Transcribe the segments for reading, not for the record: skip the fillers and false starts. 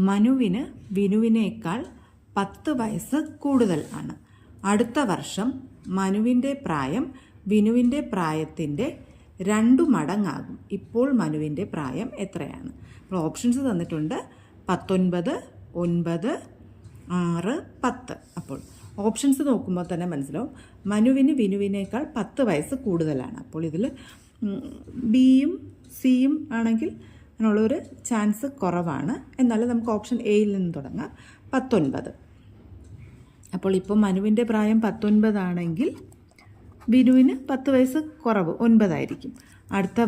മനുവിന് വിനുവിനേക്കാൾ 10 വയസ്സ് കൂടുതൽ ആണ്. അടുത്ത വർഷം മനുവിൻ്റെ പ്രായം വിനുവിൻ്റെ പ്രായത്തിൻ്റെ 2 മടങ്ങാകും. ഇപ്പോൾ മനുവിൻ്റെ പ്രായം എത്രയാണ്? അപ്പോൾ ഓപ്ഷൻസ് തന്നിട്ടുണ്ട് 19, 9, 6, 10. അപ്പോൾ ഓപ്ഷൻസ് നോക്കുമ്പോൾ തന്നെ മനസ്സിലാവും മനുവിന് വിനുവിനേക്കാൾ 10 വയസ്സ് കൂടുതലാണ്. അപ്പോൾ ഇതിൽ ബിയും സിയും ആണെങ്കിൽ അതിനുള്ളൊരു ചാൻസ് കുറവാണ്. എന്നാലും നമുക്ക് ഓപ്ഷൻ എയിൽ നിന്ന് തുടങ്ങാം. 19. അപ്പോൾ ഇപ്പോൾ മനുവിൻ്റെ പ്രായം 19 ആണെങ്കിൽ വിനുവിന് 10 വയസ്സ് കുറവ് 9 ആയിരിക്കും. അടുത്ത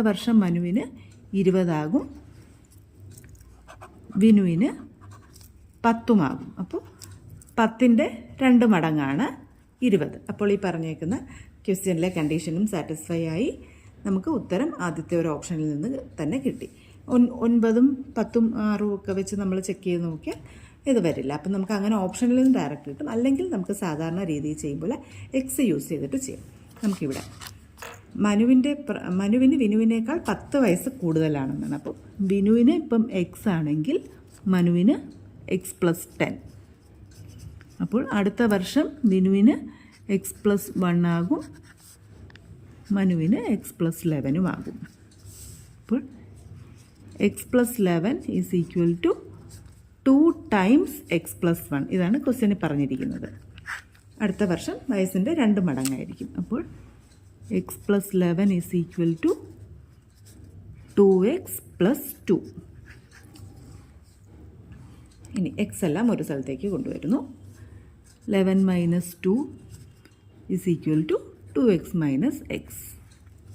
വർഷം മനുവിന് 20 ആകും, വിനുവിന് 10 ആകും. അപ്പോൾ 10ൻ്റെ 2 മടങ്ങാണ് 20. അപ്പോൾ ഈ പറഞ്ഞേക്കുന്ന ക്വസ്റ്റ്യനിലെ കണ്ടീഷനും സാറ്റിസ്ഫൈ ആയി. നമുക്ക് ഉത്തരം ആദ്യത്തെ ഒരു ഓപ്ഷനിൽ നിന്ന് തന്നെ കിട്ടി. 9ഉം 10ഉം 6ഉം ഒക്കെ വെച്ച് നമ്മൾ ചെക്ക് ചെയ്ത് നോക്കിയാൽ ഇത് വരില്ല. അപ്പം നമുക്ക് അങ്ങനെ ഓപ്ഷനിൽ നിന്ന് ഡയറക്റ്റ് കിട്ടും. അല്ലെങ്കിൽ നമുക്ക് സാധാരണ രീതിയിൽ ചെയ്യുമ്പോൾ എക്സ് യൂസ് ചെയ്തിട്ട് ചെയ്യാം. നമുക്കിവിടെ മനുവിന് വിനുവിനേക്കാൾ 10 വയസ്സ് കൂടുതലാണെന്നാണ്. അപ്പോൾ വിനുവിന് ഇപ്പം എക്സ് ആണെങ്കിൽ മനുവിന് x+10. അപ്പോൾ അടുത്ത വർഷം വിനുവിന് x+1 ആകും, മനുവിന് x+11 ആകും. അപ്പോൾ x+11 is equal to 2 times x+1. ഇതാണ് ക്വസ്റ്റ്യനിൽ പറഞ്ഞിരിക്കുന്നത്. അടുത്ത വർഷം വയസ്സിൻ്റെ 2 മടങ്ങായിരിക്കും. അപ്പോൾ x+11 is equal to 2x+2. ഇനി എക്സ് എല്ലാം ഒരു സ്ഥലത്തേക്ക് കൊണ്ടുവരുന്നു. 11 - 2 is equal to 2x - x.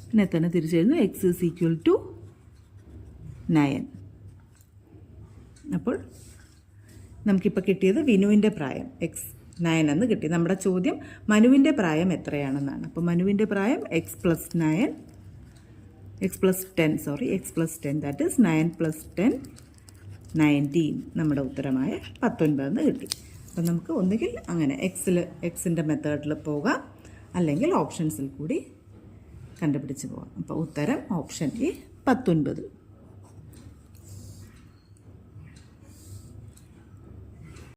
പിന്നെ തന്നെ തിരിച്ചെഴുതുന്നു. X is equal to 9. അപ്പോൾ നമുക്കിപ്പോൾ കിട്ടിയത് വിനുവിൻ്റെ പ്രായം x9 എന്ന് കിട്ടി. നമ്മുടെ ചോദ്യം മനുവിൻ്റെ പ്രായം എത്രയാണെന്നാണ്. അപ്പോൾ മനുവിൻ്റെ പ്രായം x+10 ദാറ്റ് ഈസ് 9 + 10 19. നമ്മുടെ ഉത്തരമായ 19 എന്ന് കിട്ടി. അപ്പം നമുക്ക് ഒന്നുകിൽ അങ്ങനെ എക്സിൻ്റെ മെത്തേഡിൽ പോകാം, അല്ലെങ്കിൽ ഓപ്ഷൻസിൽ കൂടി കണ്ടുപിടിച്ച് പോകാം. അപ്പോൾ ഉത്തരം ഓപ്ഷൻ എ 19.